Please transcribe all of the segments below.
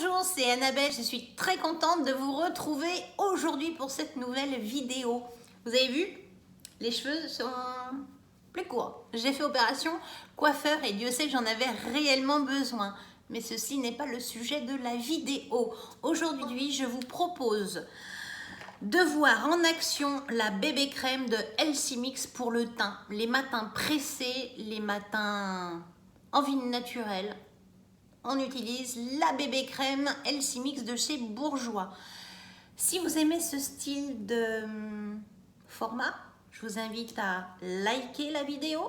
Bonjour, c'est Annabelle, je suis très contente de vous retrouver aujourd'hui pour cette nouvelle vidéo. Vous avez vu, les cheveux sont plus courts. J'ai fait opération coiffeur et Dieu sait que j'en avais réellement besoin. Mais ceci n'est pas le sujet de la vidéo. Aujourd'hui, je vous propose de voir en action la bébé crème de Healthy Mix pour le teint. Les matins pressés, les matins en vie naturelle. On utilise la bébé crème Healthy Mix de chez Bourjois. Si vous aimez ce style de format, je vous invite à liker la vidéo.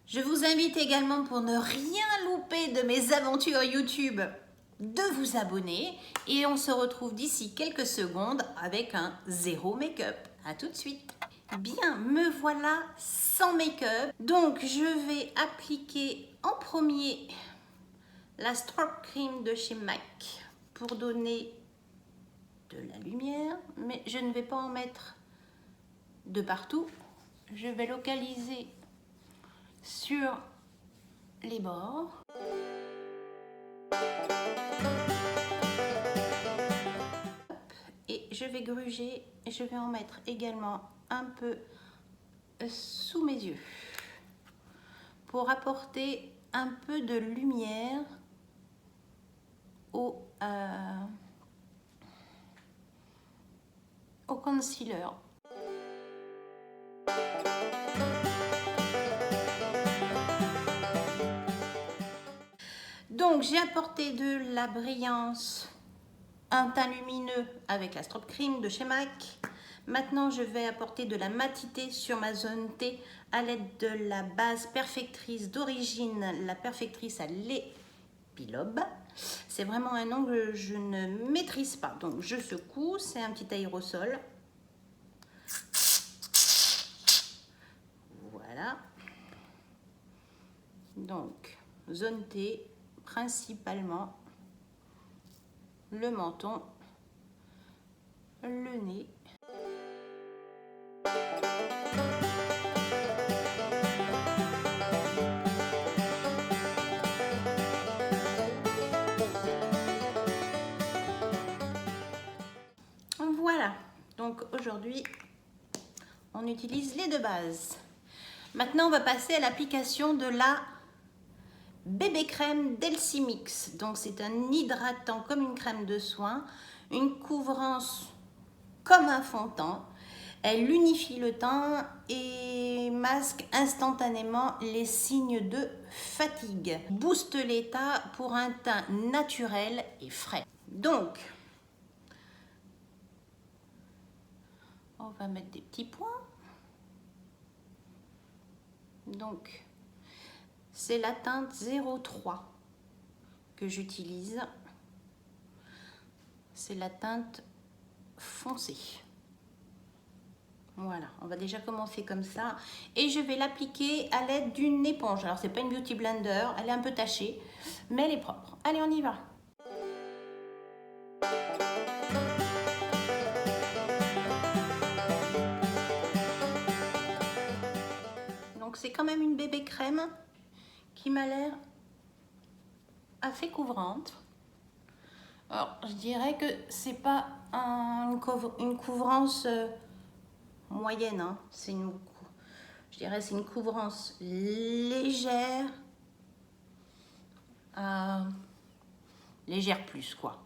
Je vous invite également, pour ne rien louper de mes aventures YouTube, de vous abonner. Et on se retrouve d'ici quelques secondes avec un zéro make-up. A tout de suite. Bien, me voilà sans make-up. Donc, je vais appliquer en premier la Strobe Cream de chez MAC pour donner de la lumière, mais je ne vais pas en mettre de partout. Je vais localiser sur les bords. Et je vais gruger et je vais en mettre également un peu sous mes yeux pour apporter un peu de lumière au concealer. Donc j'ai apporté de la brillance, un teint lumineux avec la Strobe Cream de chez MAC. Maintenant je vais apporter de la matité sur ma zone T à l'aide de la base perfectrice d'origine, la perfectrice à l'épilobe. C'est vraiment un nom que je ne maîtrise pas, donc je secoue, c'est un petit aérosol. Voilà. Donc zone T, principalement le menton, le nez. Voilà, donc aujourd'hui on utilise les deux bases. Maintenant on va passer à l'application de la bébé crème d'Healthy Mix. Donc c'est un hydratant comme une crème de soin, une couvrance comme un fond de teint. Elle unifie le teint et masque instantanément les signes de fatigue. Booste l'état pour un teint naturel et frais. Donc, on va mettre des petits points. Donc, c'est la teinte 03 que j'utilise. C'est la teinte foncée. Voilà, on va déjà commencer comme ça. Et je vais l'appliquer à l'aide d'une éponge. Alors, c'est pas une Beauty Blender, elle est un peu tachée, mais elle est propre. Allez, on y va. Donc, c'est quand même une bébé crème qui m'a l'air assez couvrante. Alors, je dirais que c'est pas une couvrance moyenne, hein. Je dirais c'est une couvrance légère, légère plus quoi.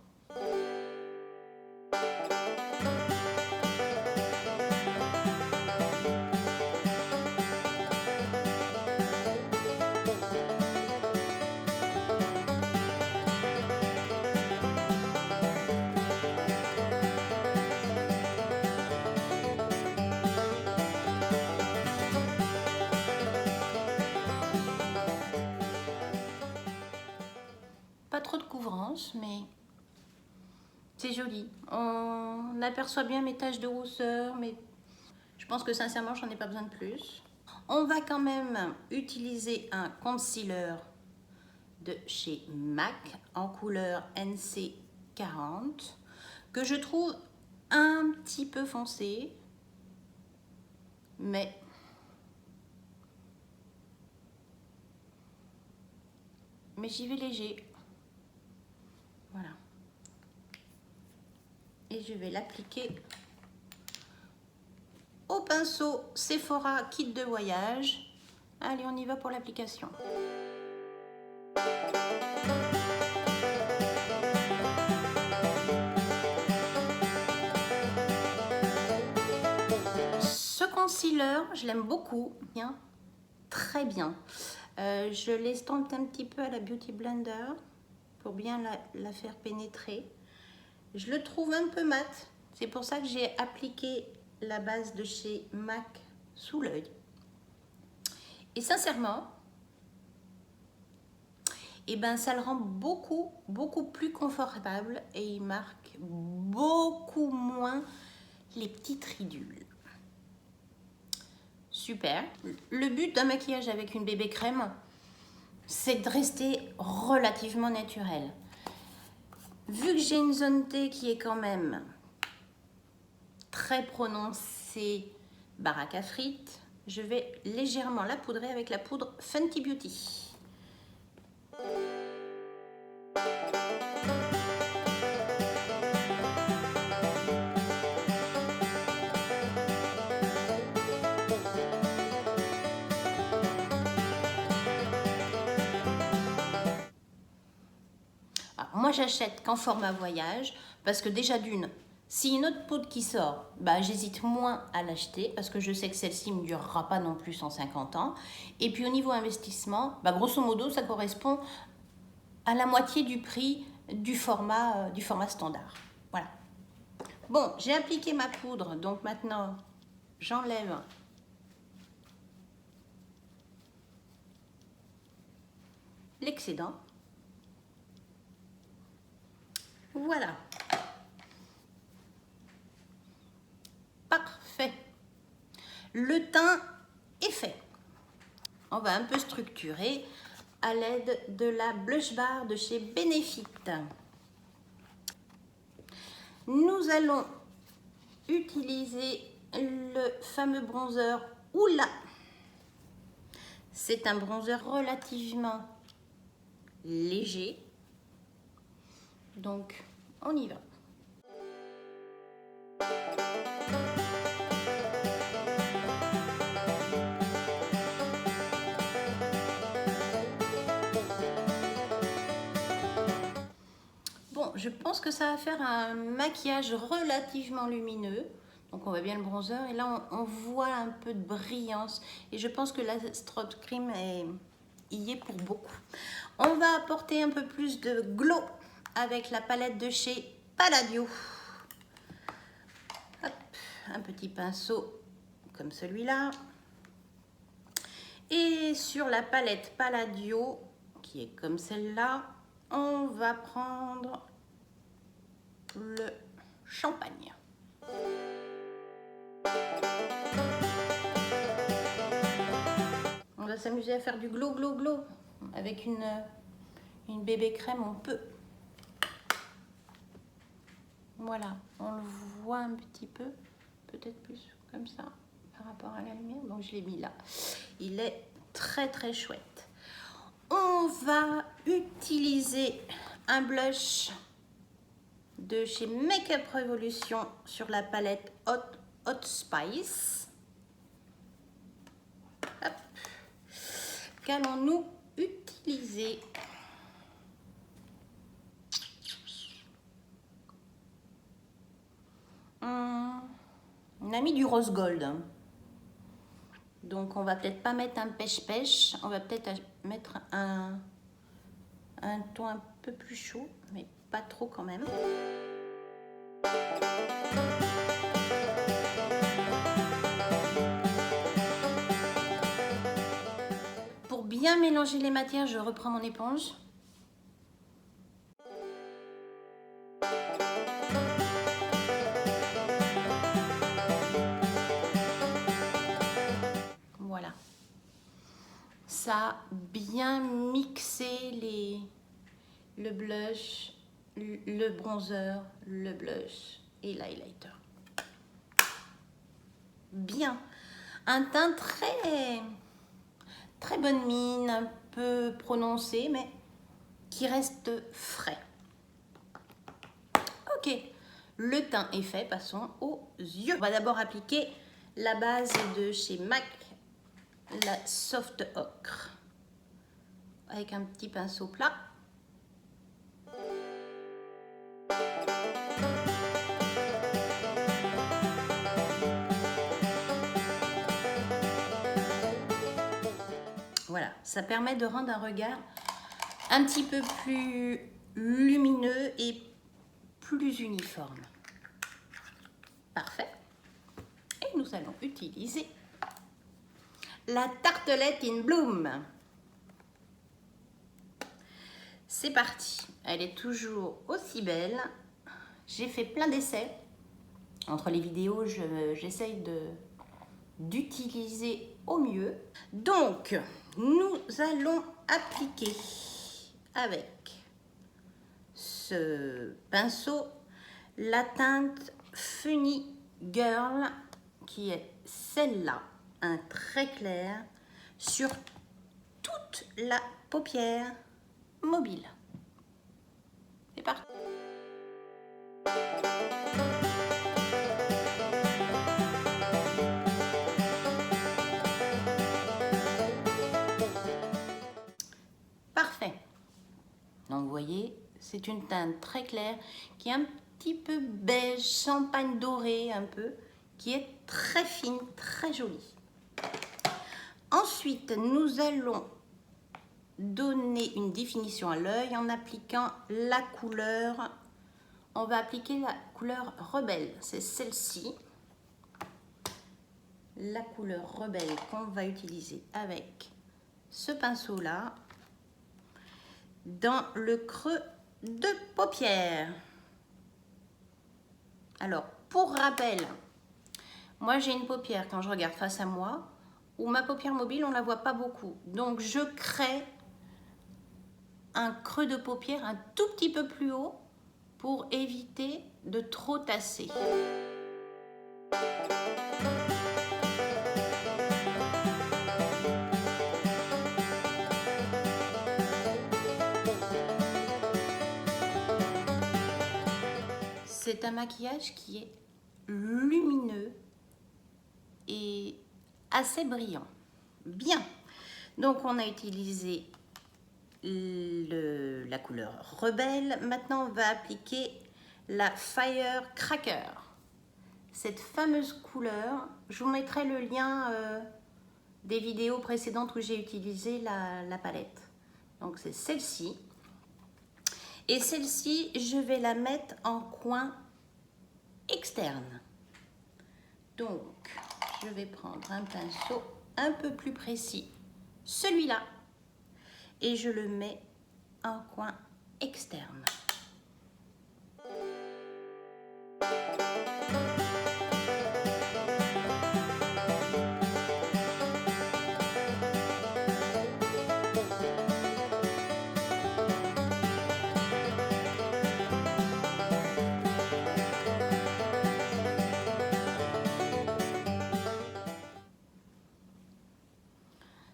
Pas trop de couvrance, mais c'est joli. On aperçoit bien mes taches de rousseur, mais je pense que sincèrement, j'en ai pas besoin de plus. On va quand même utiliser un concealer de chez MAC en couleur NC40 que je trouve un petit peu foncé, mais j'y vais léger. Voilà. et je vais l'appliquer au pinceau Sephora Kit de voyage. Allez, on y va pour l'application. Ce concealer, je l'aime beaucoup, bien, très bien. Je l'estompe un petit peu à la Beauty Blender pour bien la faire pénétrer. Je le trouve un peu mat, c'est pour ça que j'ai appliqué la base de chez MAC sous l'œil. Et sincèrement, eh ben, ça le rend beaucoup plus confortable et il marque beaucoup moins les petites ridules. Super. Le but d'un maquillage avec une bébé crème, c'est de rester relativement naturel. Vu que j'ai une zone T qui est quand même très prononcée baraque à frites, je vais légèrement la poudrer avec la poudre Fenty Beauty. Alors, moi, j'achète qu'en format voyage parce que déjà d'une, si une autre poudre qui sort, bah, j'hésite moins à l'acheter parce que je sais que celle-ci ne me durera pas non plus 150 ans. Et puis au niveau investissement, bah, grosso modo, ça correspond à la moitié du prix du format standard. Voilà. Bon, j'ai appliqué ma poudre, donc maintenant, j'enlève l'excédent. Voilà. Parfait. Le teint est fait. On va un peu structurer à l'aide de la Blush Bar de chez Benefit. Nous allons utiliser le fameux bronzer Oula. C'est un bronzer relativement léger. Donc, on y va. Bon, je pense que ça va faire un maquillage relativement lumineux. Donc on va bien le bronzer et là on voit un peu de brillance. Et je pense que la Strobe Cream y est pour beaucoup. On va apporter un peu plus de glow avec la palette de chez Palladio. Hop, un petit pinceau comme celui-là. Et sur la palette Palladio, qui est comme celle-là, on va prendre le champagne. On va s'amuser à faire du glow, glow, glow. Avec une bébé crème, on peut. Voilà, on le voit un petit peu, peut-être plus comme ça, par rapport à la lumière. Donc je l'ai mis là. Il est très très chouette. On va utiliser un blush de chez Makeup Revolution sur la palette Hot Spice. Hop. Qu'allons-nous utiliser? On a mis du rose gold. Donc on va peut-être pas mettre un pêche-pêche, on va peut-être mettre un ton un peu plus chaud, mais pas trop quand même. Pour bien mélanger les matières, je reprends mon éponge. Voilà. Ça a bien mixé le blush, le bronzer, le blush et l'highlighter. Bien. Un teint très bonne mine, un peu prononcé, mais qui reste frais. Ok. Le teint est fait, passons aux yeux. On va d'abord appliquer la base de chez MAC, la Soft Ocre, avec un petit pinceau plat. Voilà, ça permet de rendre un regard un petit peu plus lumineux et plus uniforme. Parfait. Et nous allons utiliser la tartelette in bloom. C'est parti. Elle est toujours aussi belle. J'ai fait plein d'essais. Entre les vidéos, j'essaye d'utiliser au mieux. Donc, nous allons appliquer avec ce pinceau la teinte Funny Girl, qui est celle-là, un très clair, sur toute la paupière mobile. C'est parti. Parfait. Donc vous voyez, c'est une teinte très claire qui est un petit peu beige, champagne doré un peu, qui est très fine, très jolie. Ensuite, nous allons donner une définition à l'œil en appliquant la couleur. On va appliquer la couleur Rebelle, c'est celle-ci. La couleur Rebelle qu'on va utiliser avec ce pinceau-là dans le creux de paupière. Alors, pour rappel, moi j'ai une paupière quand je regarde face à moi, où ma paupière mobile, on ne la voit pas beaucoup. Donc, je crée un creux de paupière un tout petit peu plus haut pour éviter de trop tasser. C'est un maquillage qui est lumineux et assez brillant. Bien. Donc, on a utilisé la couleur Rebelle. Maintenant, on va appliquer la Firecracker. Cette fameuse couleur, je vous mettrai le lien des vidéos précédentes où j'ai utilisé la palette. Donc, c'est celle-ci. Et celle-ci, je vais la mettre en coin externe. Donc, je vais prendre un pinceau un peu plus précis, celui-là, et je le mets en coin externe.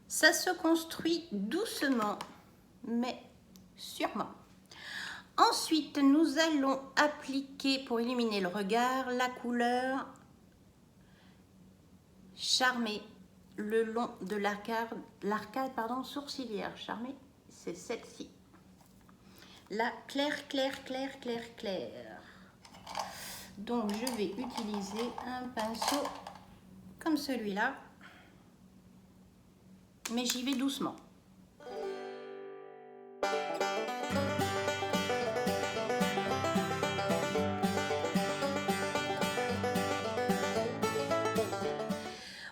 Ça se construit doucement, mais sûrement. Ensuite, nous allons appliquer, pour illuminer le regard, la couleur Charmée le long de l'arcade sourcilière. Charmée, c'est celle-ci. La claire, claire, claire, claire, claire. Donc, je vais utiliser un pinceau comme celui-là. Mais j'y vais doucement.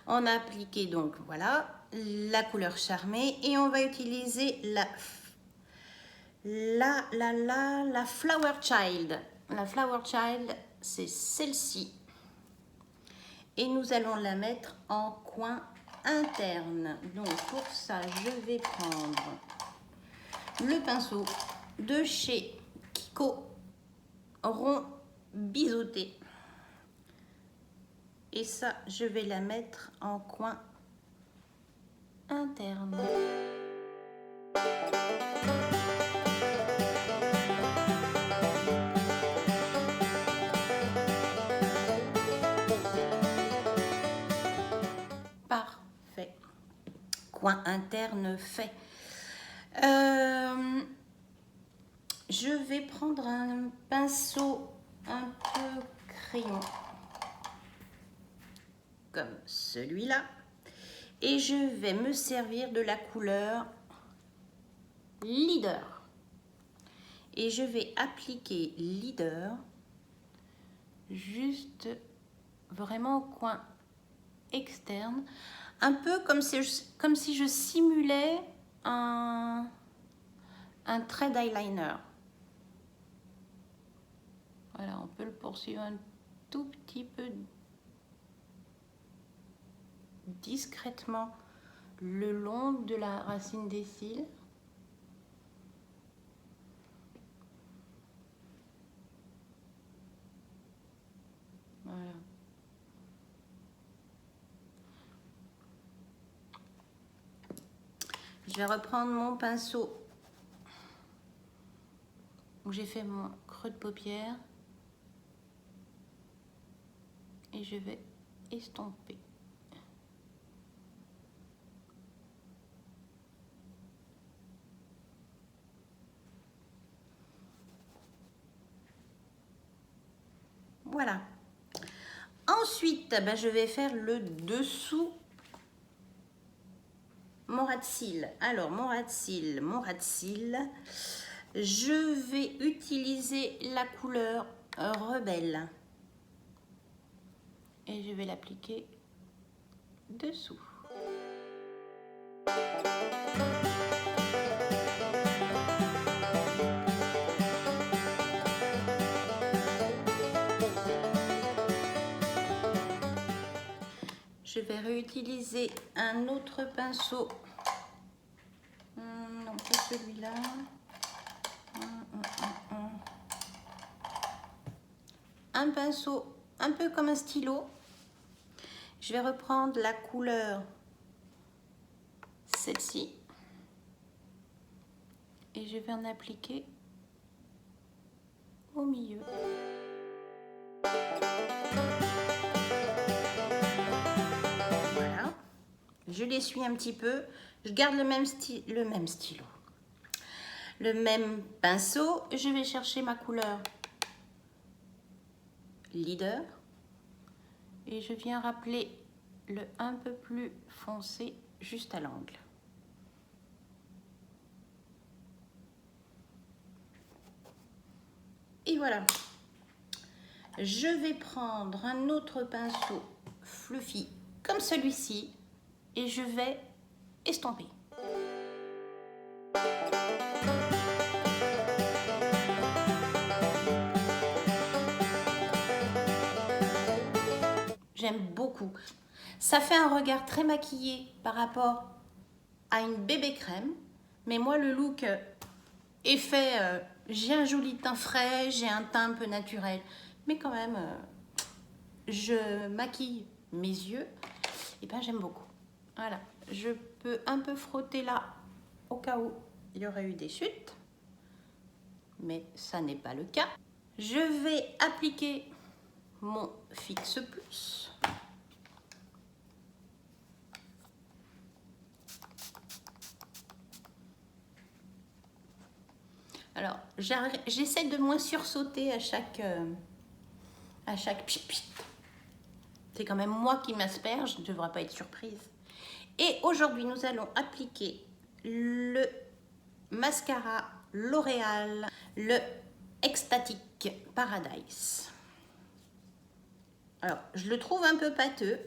On a appliqué donc, voilà, la couleur Charmée et on va utiliser la Flower Child. La Flower Child, c'est celle-ci. Et nous allons la mettre en coin interne. Donc pour ça, je vais prendre le pinceau de chez Kiko rond biseauté. Et ça, je vais la mettre en coin interne. coin interne fait. Je vais prendre un pinceau un peu crayon, comme celui-là, et je vais me servir de la couleur Leader. Et je vais appliquer Leader juste vraiment au coin externe, un peu comme si je simulais un trait d'eyeliner. Voilà, on peut le poursuivre un tout petit peu discrètement le long de la racine des cils. Voilà. Je vais reprendre mon pinceau où j'ai fait mon creux de paupière et je vais estomper. Voilà. Ensuite, ben, je vais faire le dessous mon ras de cils. Alors, mon ras de cils, je vais utiliser la couleur Rebelle. Et je vais l'appliquer dessous. Je vais réutiliser un autre pinceau. Non, pas celui-là. Un pinceau un peu comme un stylo. Je vais reprendre la couleur, celle-ci. Et je vais en appliquer au milieu. Voilà. Je l'essuie un petit peu. Je garde le même stylo. Le même pinceau. Je vais chercher ma couleur Leader. Et je viens rappeler le un peu plus foncé juste à l'angle. Et voilà. Je vais prendre un autre pinceau fluffy comme celui-ci et je vais estomper. J'aime beaucoup. Ça fait un regard très maquillé par rapport à une bébé crème. Mais moi, le look est fait... j'ai un joli teint frais, j'ai un teint un peu naturel. Mais quand même, je maquille mes yeux. Et ben j'aime beaucoup. Voilà. Je peux un peu frotter là, au cas où il y aurait eu des chutes. Mais ça n'est pas le cas. Je vais appliquer mon Fix Plus. Alors, j'essaie de moins sursauter à chaque pip. C'est quand même moi qui m'asperge, je ne devrais pas être surprise. Et aujourd'hui, nous allons appliquer le mascara L'Oréal, le Ecstatic Paradise. Alors, je le trouve un peu pâteux,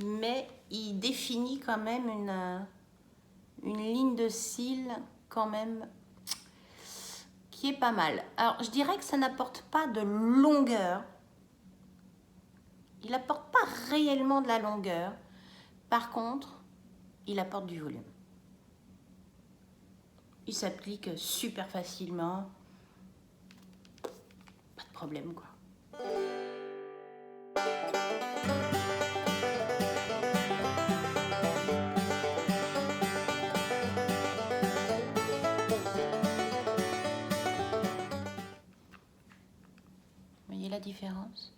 mais il définit quand même une ligne de cils quand même qui est pas mal. Alors, je dirais que ça n'apporte pas de longueur. Il n'apporte pas réellement de la longueur. Par contre, il apporte du volume. Il s'applique super facilement. Pas de problème, quoi. Vous voyez la différence?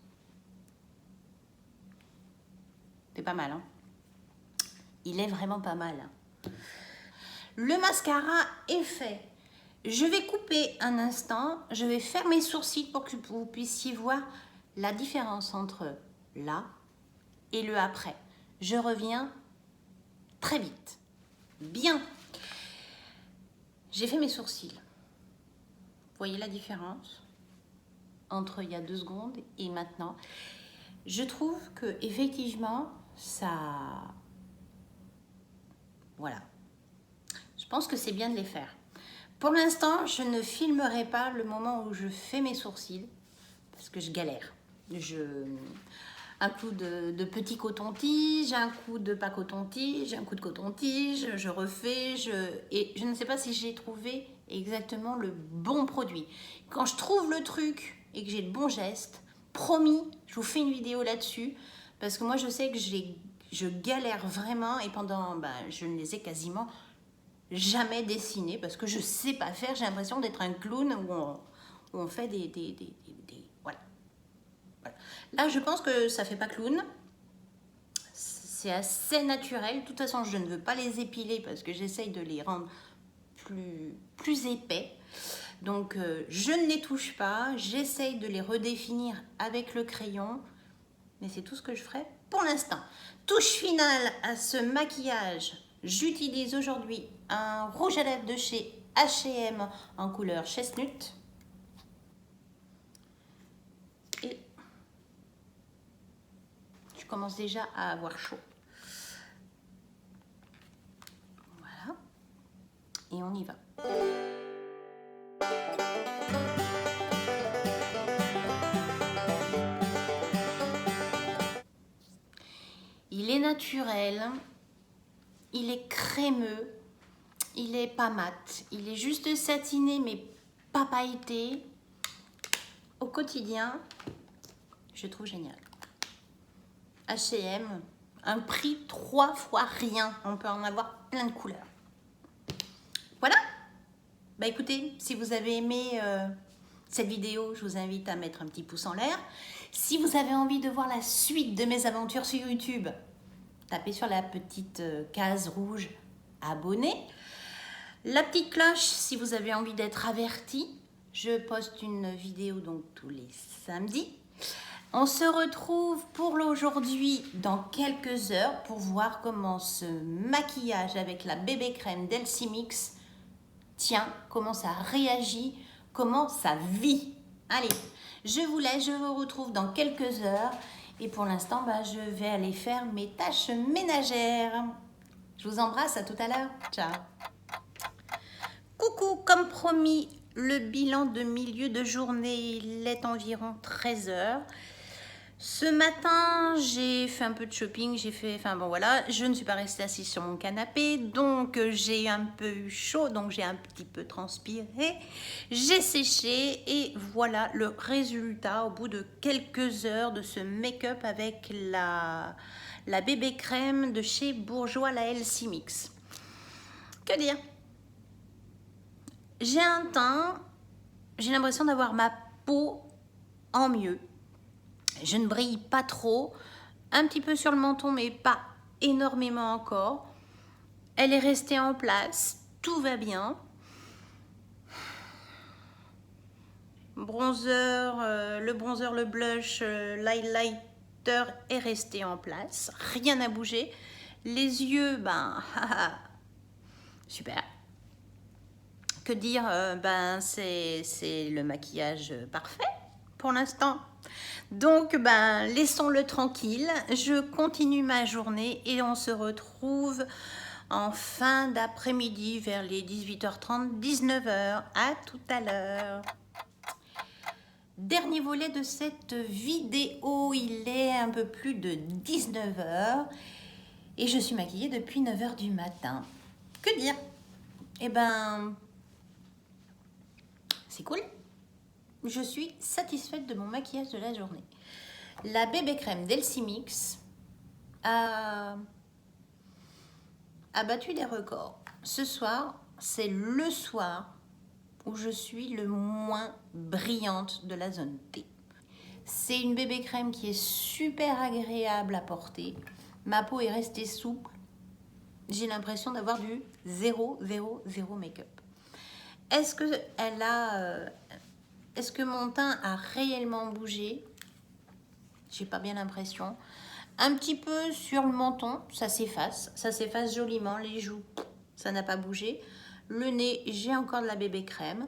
C'est pas mal, hein? Il est vraiment pas mal. Le mascara est fait. Je vais couper un instant, je vais faire mes sourcils pour que vous puissiez voir la différence entre là et le après. Je reviens très vite. Bien. J'ai fait mes sourcils. Vous voyez la différence entre il y a 2 secondes et maintenant. Je trouve que effectivement ça... Voilà. Je pense que c'est bien de les faire. Pour l'instant, je ne filmerai pas le moment où je fais mes sourcils parce que je galère. Un coup de petit coton-tige, un coup de pas coton-tige, un coup de coton-tige, je refais, et je ne sais pas si j'ai trouvé exactement le bon produit. Quand je trouve le truc et que j'ai le bon geste, promis, je vous fais une vidéo là-dessus parce que moi je sais que je galère vraiment et pendant, je ne les ai quasiment jamais dessiné parce que je sais pas faire. J'ai l'impression d'être un clown où on fait voilà. Voilà. Là, je pense que ça fait pas clown. C'est assez naturel. De toute façon, je ne veux pas les épiler parce que j'essaye de les rendre plus épais. Donc, je ne les touche pas. J'essaye de les redéfinir avec le crayon. Mais c'est tout ce que je ferai pour l'instant. Touche finale à ce maquillage. J'utilise aujourd'hui un rouge à lèvres de chez H&M en couleur chestnut. Et je commence déjà à avoir chaud. Voilà. Et on y va. Il est naturel, il est crémeux, il est pas mat, il est juste satiné mais pas pailleté. Au quotidien, je trouve génial. H&M, un prix 3 fois rien, on peut en avoir plein de couleurs. Voilà. Bah écoutez, si vous avez aimé cette vidéo, je vous invite à mettre un petit pouce en l'air. Si vous avez envie de voir la suite de mes aventures sur YouTube, tapez sur la petite case rouge abonné. La petite cloche si vous avez envie d'être averti. Je poste une vidéo donc tous les samedis. On se retrouve pour aujourd'hui dans quelques heures pour voir comment ce maquillage avec la bébé crème d'Elsie Mix tient, comment ça réagit, comment ça vit. Allez, je vous laisse, je vous retrouve dans quelques heures. Et pour l'instant, je vais aller faire mes tâches ménagères. Je vous embrasse, à tout à l'heure. Ciao. Coucou, comme promis, le bilan de milieu de journée, il est environ 13 h. Ce matin, j'ai fait un peu de shopping, je ne suis pas restée assise sur mon canapé, donc j'ai un peu eu chaud, donc j'ai un petit peu transpiré, j'ai séché et voilà le résultat au bout de quelques heures de ce make-up avec la bébé crème de chez Bourjois, la Elsie Mix. Que dire? J'ai un teint, j'ai l'impression d'avoir ma peau en mieux. Je ne brille pas trop, un petit peu sur le menton, mais pas énormément encore. Elle est restée en place, tout va bien. Bronzer, le blush, l'highlighter est resté en place, rien n'a bougé. Les yeux, super. Que dire, c'est le maquillage parfait pour l'instant. Donc, laissons-le tranquille. Je continue ma journée et on se retrouve en fin d'après-midi vers les 18h30, 19h. À tout à l'heure. Dernier volet de cette vidéo. Il est un peu plus de 19h et je suis maquillée depuis 9h du matin. Que dire? C'est cool. Je suis satisfaite de mon maquillage de la journée. La bébé crème d'Elsie Mix a battu des records. Ce soir, c'est le soir où je suis le moins brillante de la zone T. C'est une bébé crème qui est super agréable à porter. Ma peau est restée souple. j'ai l'impression d'avoir du 0, 0, 0 make-up. Est-ce que mon teint a réellement bougé? J'ai pas bien l'impression. Un petit peu sur le menton, ça s'efface joliment. Les joues, ça n'a pas bougé. Le nez, j'ai encore de la bébé crème.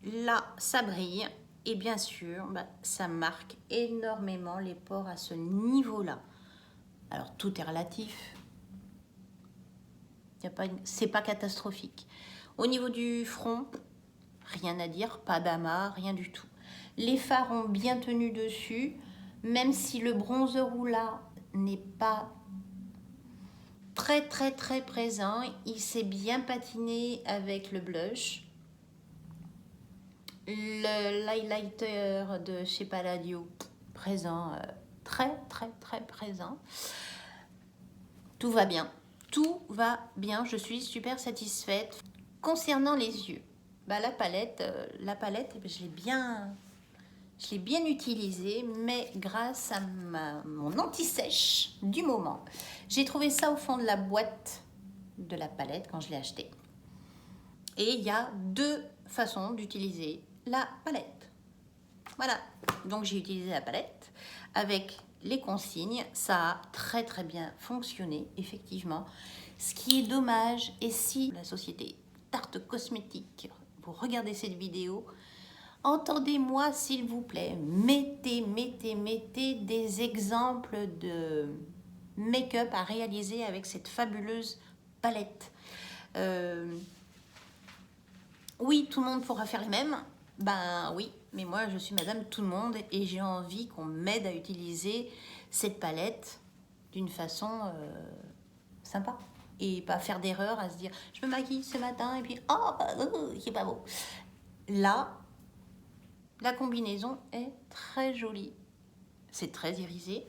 Là, ça brille. Et bien sûr, ça marque énormément les pores à ce niveau-là. Alors, tout est relatif. C'est pas catastrophique. Au niveau du front, rien à dire, pas d'amas, rien du tout. Les fards ont bien tenu dessus, même si le bronzer là n'est pas très présent. Il s'est bien patiné avec le blush. L'highlighter de chez Palladio, présent, très présent. Tout va bien. Tout va bien, je suis super satisfaite. Concernant les yeux, la palette, je l'ai bien utilisée, mais grâce à mon anti-sèche du moment. J'ai trouvé ça au fond de la boîte de la palette quand je l'ai achetée. Et il y a deux façons d'utiliser la palette. Voilà, donc j'ai utilisé la palette avec les consignes. Ça a très bien fonctionné, effectivement. Ce qui est dommage, et si la société Tarte Cosmétique, vous regardez cette vidéo, entendez-moi s'il vous plaît, mettez des exemples de make-up à réaliser avec cette fabuleuse palette. Oui, tout le monde pourra faire les mêmes. Ben oui, mais moi je suis madame tout le monde et j'ai envie qu'on m'aide à utiliser cette palette d'une façon sympa. Et pas faire d'erreur à se dire je me maquille ce matin et puis c'est pas beau. Là, la combinaison est très jolie. C'est très irisé,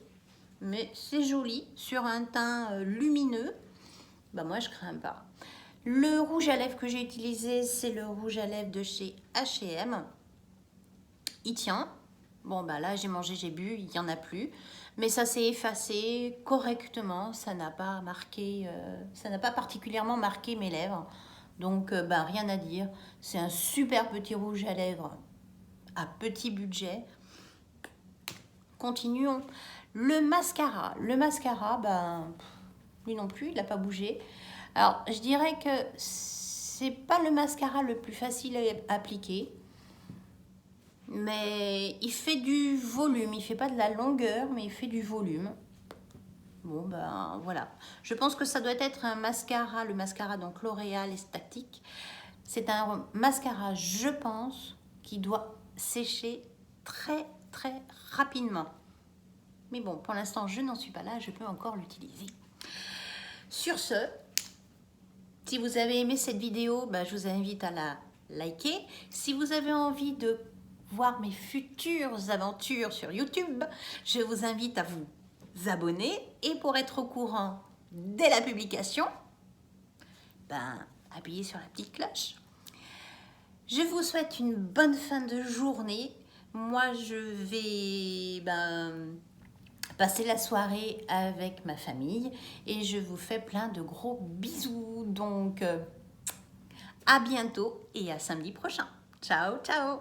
mais c'est joli sur un teint lumineux. Moi je crains pas. Le rouge à lèvres que j'ai utilisé, c'est le rouge à lèvres de chez H&M. Il tient. Là, j'ai mangé, j'ai bu, il n'y en a plus. Mais ça s'est effacé correctement. Ça n'a pas marqué, ça n'a pas particulièrement marqué mes lèvres. Donc, rien à dire. C'est un super petit rouge à lèvres à petit budget. Continuons. Le mascara, lui non plus, il n'a pas bougé. Alors, je dirais que c'est pas le mascara le plus facile à appliquer, mais il fait du volume. Il fait pas de la longueur, mais il fait du volume. Voilà. Je pense que ça doit être un mascara, le mascara donc L'Oréal est statique. C'est un mascara, je pense, qui doit sécher très rapidement. Mais bon, pour l'instant, je n'en suis pas là, je peux encore l'utiliser. Sur ce, si vous avez aimé cette vidéo, je vous invite à la liker. Si vous avez envie de voir mes futures aventures sur YouTube, je vous invite à vous abonner. Et pour être au courant dès la publication, appuyez sur la petite cloche. Je vous souhaite une bonne fin de journée. Moi, je vais passer la soirée avec ma famille et je vous fais plein de gros bisous. Donc, à bientôt et à samedi prochain. Ciao, ciao!